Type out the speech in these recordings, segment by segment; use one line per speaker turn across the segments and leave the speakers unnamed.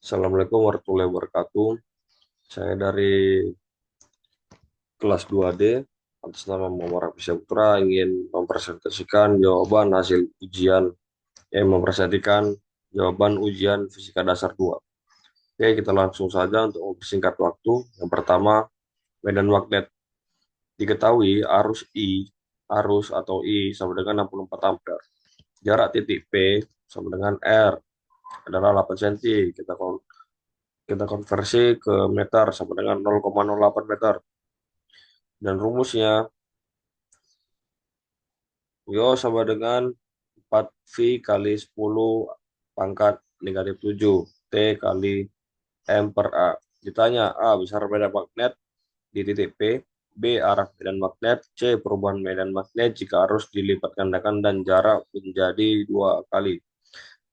Assalamualaikum warahmatullahi wabarakatuh. Saya dari kelas 2D, atas nama Muhammad Rafi Putra, ingin mempresentasikan jawaban hasil ujian, mempresentasikan jawaban ujian Fisika Dasar 2. Oke, kita langsung saja untuk mempersingkat waktu. Yang pertama, medan magnet. Diketahui arus atau I sama dengan 64 ampere. Jarak titik P sama dengan R adalah 8 cm. Kita konversi ke meter sama dengan 0,08 meter. Dan rumusnya Yo sama dengan 4V kali 10 pangkat negatif 7 T kali M per A. Ditanya A besar medan magnet di titik P, B arah medan magnet, C perubahan medan magnet jika arus dilipat gandakan dan jarak menjadi 2 kali.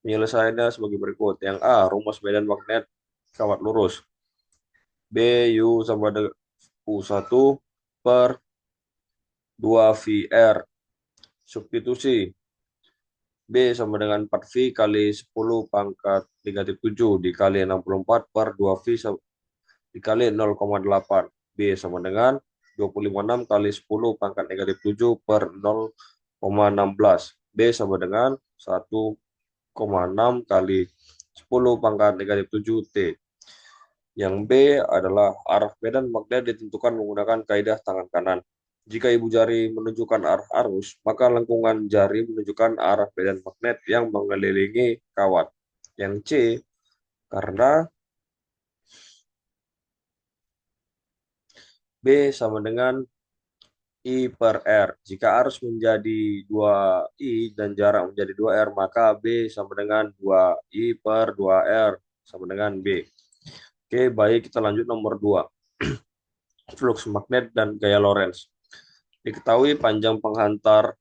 Penyelesaiannya sebagai berikut. Yang A, rumus medan magnet kawat lurus. B, U sama dengan U1 per 2VR. Substitusi. B sama dengan 4V kali 10 pangkat negatif 7 dikali 64 per 2V dikali 0,8. B sama dengan 256 kali 10 pangkat negatif 7 per 0,16. B sama dengan 1,6 kali 10 pangkat negatif 7 T. Yang B adalah arah medan magnet ditentukan menggunakan kaidah tangan kanan. Jika ibu jari menunjukkan arah arus, maka lengkungan jari menunjukkan arah medan magnet yang mengelilingi kawat. Yang C, karena B sama dengan I per R. Jika arus menjadi 2I dan jarak menjadi 2R, maka B sama dengan 2I per 2R sama dengan B. Oke, baik, kita lanjut nomor 2. Flux magnet dan gaya Lorentz. Diketahui panjang penghantar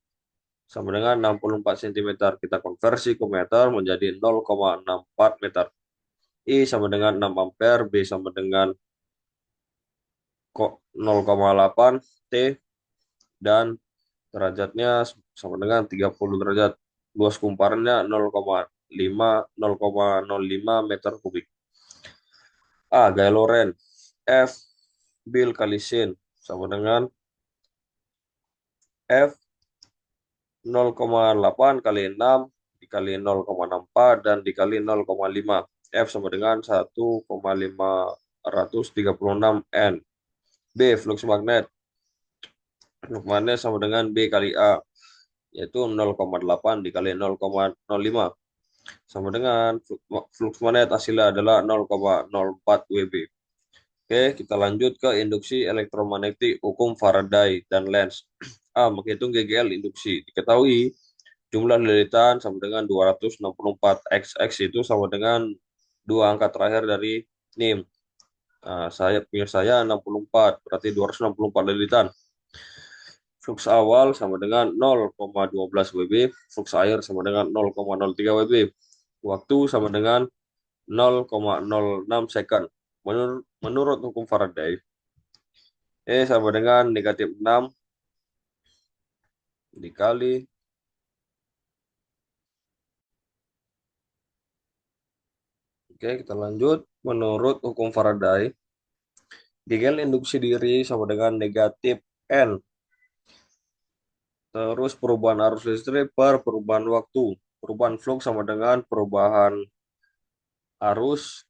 sama dengan 64 cm. Kita konversi ke meter menjadi 0,64 meter. I sama dengan 6 ampere, B sama dengan 0,8 T, dan derajatnya sama dengan 30 derajat. Luas kumparannya 0,05 meter kubik. A. Gaya Lorentz. F. Bill kali sin sama dengan F 0,8 kali 6 dikali 0,64 dan dikali 0,5. F sama dengan 1,536 N. B. Flux magnet. Flux magnet sama dengan B kali A, yaitu 0,8 dikali 0,05. Sama dengan flux magnet hasilnya adalah 0,04 WB. Oke, kita lanjut ke induksi elektromagnetik hukum Faraday dan Lenz. A. Menghitung GGL induksi. Diketahui jumlah lilitan sama dengan 264. X itu sama dengan dua angka terakhir dari NIM. Nah, saya 64, berarti 264 lilitan. Flux awal sama dengan 0,12 WB, flux air sama dengan 0,03 WB. Waktu sama dengan 0,06 second. Menurut hukum Faraday, E sama dengan negatif 6 dikali Oke, kita lanjut. Menurut hukum Faraday, GGL induksi diri sama dengan negatif N. Terus perubahan arus listrik per perubahan waktu. Perubahan flux sama dengan perubahan arus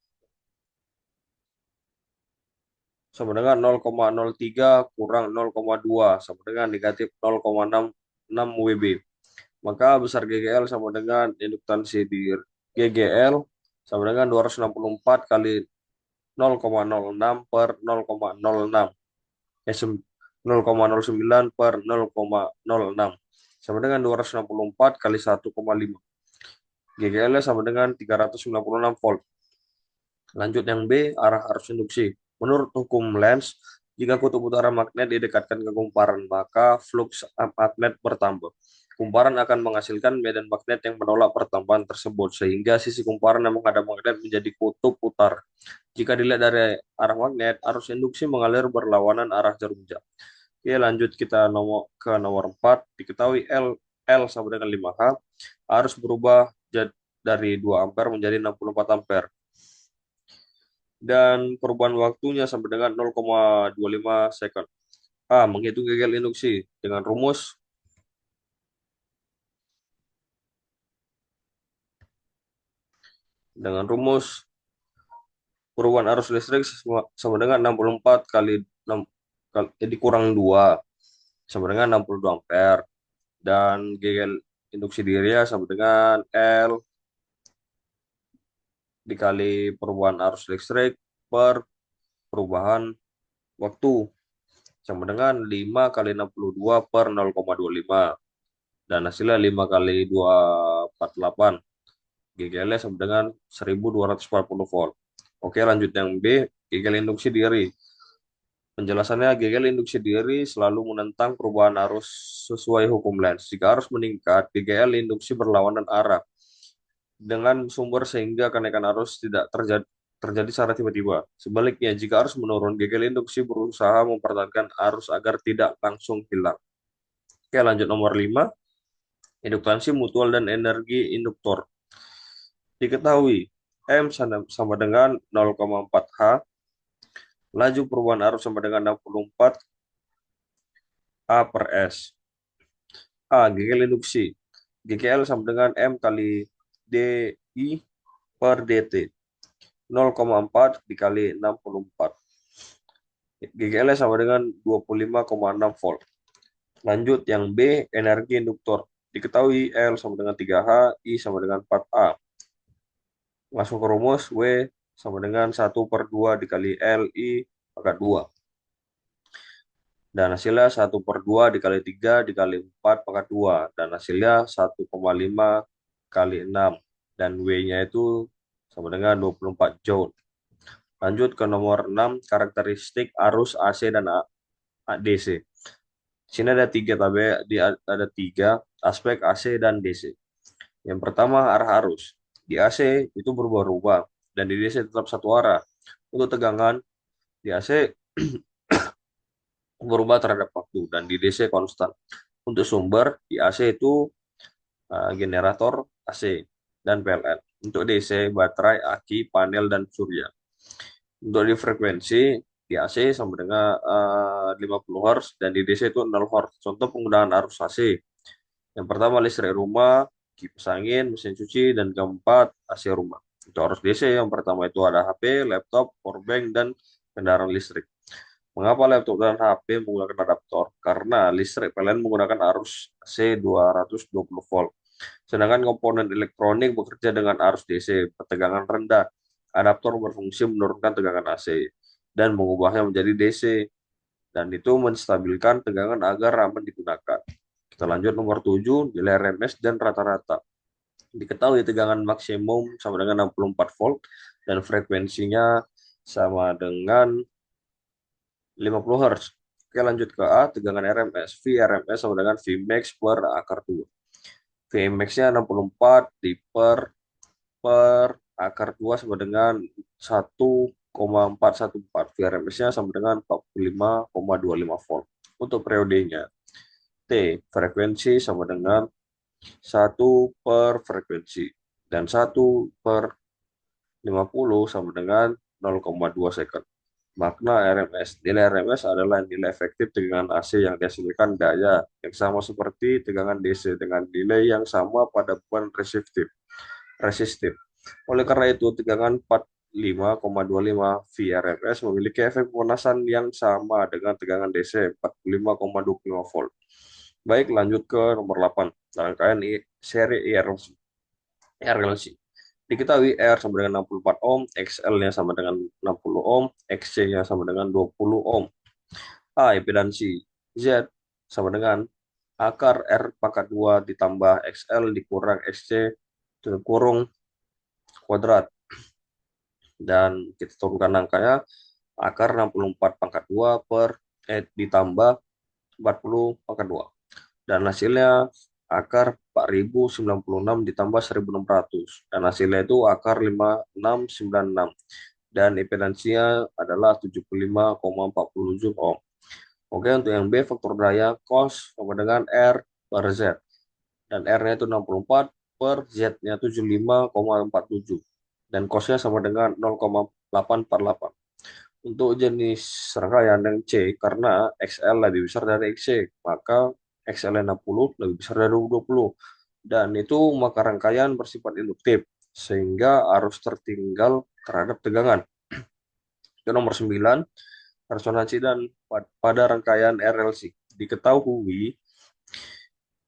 sama dengan 0,03 kurang 0,2 sama dengan negatif 0,66 WB. Maka besar GGL sama dengan induktansi di GGL sama dengan 264 kali 0,06 per 0,06. 0,09 per 0,06 sama dengan 264 kali 1,5. GGL sama dengan 396 volt. Lanjut yang B, arah arus induksi. Menurut hukum Lenz, jika kutub utara magnet didekatkan ke kumparan, maka flux magnet bertambah. Kumparan akan menghasilkan medan magnet yang menolak pertambahan tersebut, sehingga sisi kumparan yang menghadap magnet menjadi kutub utara. Jika dilihat dari arah magnet, arus induksi mengalir berlawanan arah jarum jam. Oke, lanjut kita ke nomor 4. Diketahui L sama dengan 5H, arus berubah dari 2 ampere menjadi 64 ampere. dan perubahan waktunya sama dengan 0,25 second. A. Menghitung gagal induksi dengan rumus perubahan arus listrik sama dengan 64 kali 6 dikurang 2 sama dengan 62 ampere, dan gagal induksi diri ya sama dengan L dikali perubahan arus listrik per perubahan waktu sama dengan 5 kali 62 per 0,25, dan hasilnya 5 kali 248, GGL-nya sama dengan 1240 volt. Oke, lanjut yang B, gagal induksi diri. Penjelasannya, gagal induksi diri selalu menentang perubahan arus sesuai hukum Lenz. Jika arus meningkat, GGL induksi berlawanan arah dengan sumber sehingga kenaikan arus tidak terjadi secara tiba-tiba. Sebaliknya, jika arus menurun, gagal induksi berusaha mempertahankan arus agar tidak langsung hilang. Oke, lanjut nomor 5, induktansi mutual dan energi induktor. Diketahui M sama dengan 0,4 H, laju perubahan arus sama dengan 64 A per S. A. GGL induksi. GGL sama dengan M kali DI per DT. 0,4 dikali 64. GGL sama dengan 25,6 volt. Lanjut yang B, energi induktor. Diketahui L sama dengan 3H, I sama dengan 4A. Langsung ke rumus, W sama dengan 1/2 dikali L, I pangkat 2. Dan hasilnya 1/2 dikali 3 dikali 4 pangkat 2. Dan hasilnya 1,5 kali 6. Dan W-nya itu sama dengan 24 joule. Lanjut ke nomor 6, karakteristik arus AC dan DC. Di sini ada tiga ada tiga aspek AC dan DC. Yang pertama, arah arus. Di AC itu berubah-ubah dan di DC tetap satu arah. Untuk tegangan di AC berubah terhadap waktu dan di DC konstan. Untuk sumber di AC itu generator AC dan PLN. Untuk DC baterai, aki, panel dan surya. Untuk di frekuensi di AC sama dengan 50 Hz dan di DC itu 0 Hz. Contoh penggunaan arus AC. Yang pertama listrik rumah, kipas angin, mesin cuci, dan keempat AC rumah. Untuk arus DC yang pertama itu ada HP, laptop, powerbank, dan kendaraan listrik. Mengapa laptop dan HP menggunakan adaptor? Karena listrik PLN menggunakan arus AC 220 volt. Sedangkan komponen elektronik bekerja dengan arus DC bertegangan rendah. Adaptor berfungsi menurunkan tegangan AC dan mengubahnya menjadi DC. Dan itu menstabilkan tegangan agar aman digunakan. Kita lanjut nomor 7, nilai RMS dan rata-rata. Diketahui tegangan maksimum sama dengan 64 volt dan frekuensinya sama dengan 50 Hz. Oke, lanjut ke A, tegangan RMS. V RMS sama dengan Vmax per akar 2. Vmax-nya 64 di per akar 2 sama dengan 1,414. VRMS-nya sama dengan 45,25 volt. Untuk periodenya, T, frekuensi sama dengan 1 per frekuensi. Dan 1 per 50 sama dengan 0,2 second. Makna RMS. Nilai RMS adalah nilai efektif tegangan AC yang dihasilkan daya yang sama seperti tegangan DC dengan nilai yang sama pada beban resistif. Oleh karena itu, tegangan 45,25 VRMS memiliki efek pemanasan yang sama dengan tegangan DC 45,25 volt. Baik, lanjut ke nomor 8. Rangkaian seri RLC. Diketahui R sama dengan 64 ohm, XL-nya sama dengan 60 ohm, XC-nya sama dengan 20 ohm. A, impedansi. Z sama dengan akar R pangkat 2 ditambah XL dikurang XC kurung kuadrat. Dan kita turunkan angkanya, akar 64 pangkat 2 ditambah 40 pangkat 2. Dan hasilnya akar 4096 ditambah 1600. Dan hasilnya itu akar 5696. Dan impedansinya adalah 75,47 ohm. Oke, untuk yang B, faktor daya cos sama dengan R per Z. Dan R-nya itu 64 per Z-nya 75,47. dan cos-nya sama dengan 0,848. Untuk jenis rangkaian yang C, karena XL lebih besar dari XC, maka XL 60 lebih besar dari 20. Dan itu maka rangkaian bersifat induktif, sehingga arus tertinggal terhadap tegangan. Itu nomor 9, resonansi dan pada rangkaian RLC. Diketahui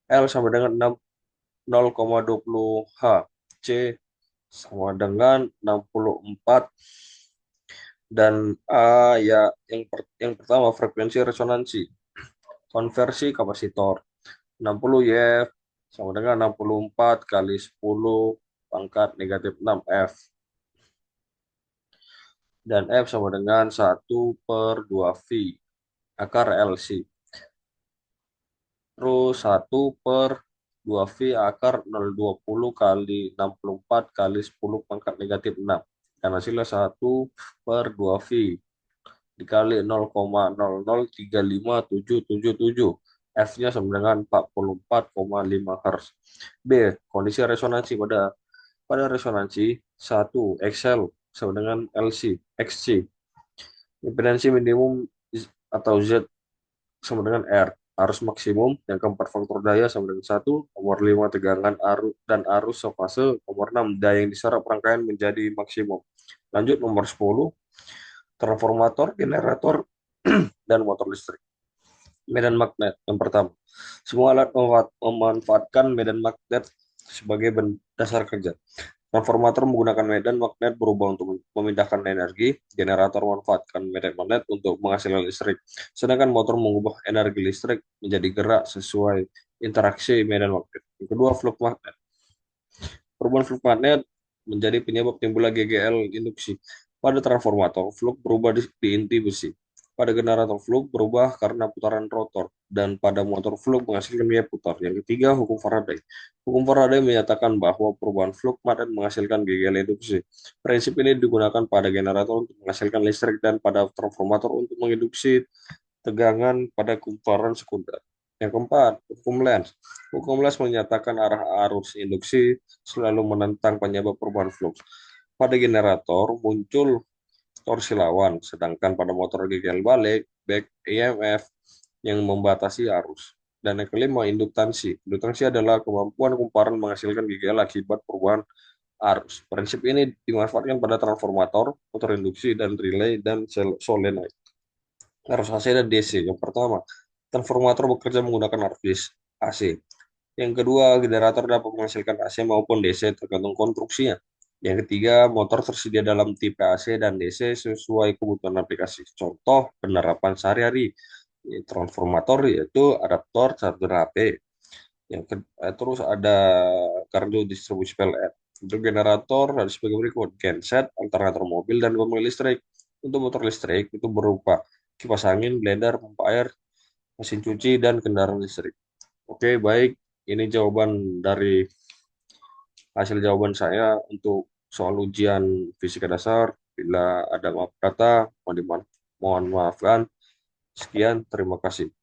L sama dengan 0,20 H, C sama dengan 64, dan A ya yang pertama frekuensi resonansi. Konversi kapasitor 60 Y sama dengan 64 kali 10 pangkat negatif 6 F, dan F sama dengan 1/2V akar LC. Terus 1/2V akar 0,20 kali 64 kali 10 pangkat negatif 6. Dan hasilnya 1/2V dikali 0,0035777. F-nya sama dengan 44,5 Hz. B. Kondisi resonansi pada resonansi 1 XL sama dengan LC XC. Impedansi minimum atau Z sama dengan R. Arus maksimum yang keempat faktor daya sama dengan 1. Nomor 5 tegangan arus dan arus sefase. Nomor 6 daya yang diserap rangkaian menjadi maksimum. Lanjut nomor 10, transformator, generator, dan motor listrik. Medan magnet yang pertama. Semua alat memanfaatkan medan magnet sebagai dasar kerja. Transformator menggunakan medan magnet berubah untuk memindahkan energi. Generator memanfaatkan medan magnet untuk menghasilkan listrik. Sedangkan motor mengubah energi listrik menjadi gerak sesuai interaksi medan magnet. Yang kedua, flux magnet. Perubahan flux magnet menjadi penyebab timbulnya GGL induksi. Pada transformator, flux berubah di inti besi. Pada generator, flux berubah karena putaran rotor, dan pada motor, flux menghasilkan gaya putar. Yang ketiga, hukum Faraday. Hukum Faraday menyatakan bahwa perubahan flux magnet menghasilkan GGL induksi. Prinsip ini digunakan pada generator untuk menghasilkan listrik dan pada transformator untuk menginduksi tegangan pada kumparan sekunder. Yang keempat, hukum Lenz. Hukum Lenz menyatakan arah arus induksi selalu menentang penyebab perubahan flux. Pada generator muncul torsi lawan, sedangkan pada motor GGL balik, back EMF yang membatasi arus. Dan yang kelima, induktansi. Induktansi adalah kemampuan kumparan menghasilkan GGL akibat perubahan arus. Prinsip ini dimanfaatkan pada transformator, motor induksi, dan relay, dan solenoid. Arus AC dan DC. Yang pertama, transformator bekerja menggunakan arus AC. Yang kedua, generator dapat menghasilkan AC maupun DC tergantung konstruksinya. Yang ketiga, motor tersedia dalam tipe AC dan DC sesuai kebutuhan aplikasi. Contoh penerapan sehari-hari. Transformator yaitu adaptor charger HP. Terus ada kartu distribusi PLN. Untuk generator ada sebagai berikut: genset, alternator mobil, dan pemilik listrik. Untuk motor listrik itu berupa kipas angin, blender, pompa air, mesin cuci, dan kendaraan listrik. Oke, baik. Ini jawaban dari hasil jawaban saya untuk soal ujian fisika dasar. Bila ada maaf kata, mohon maafkan. Sekian, terima kasih.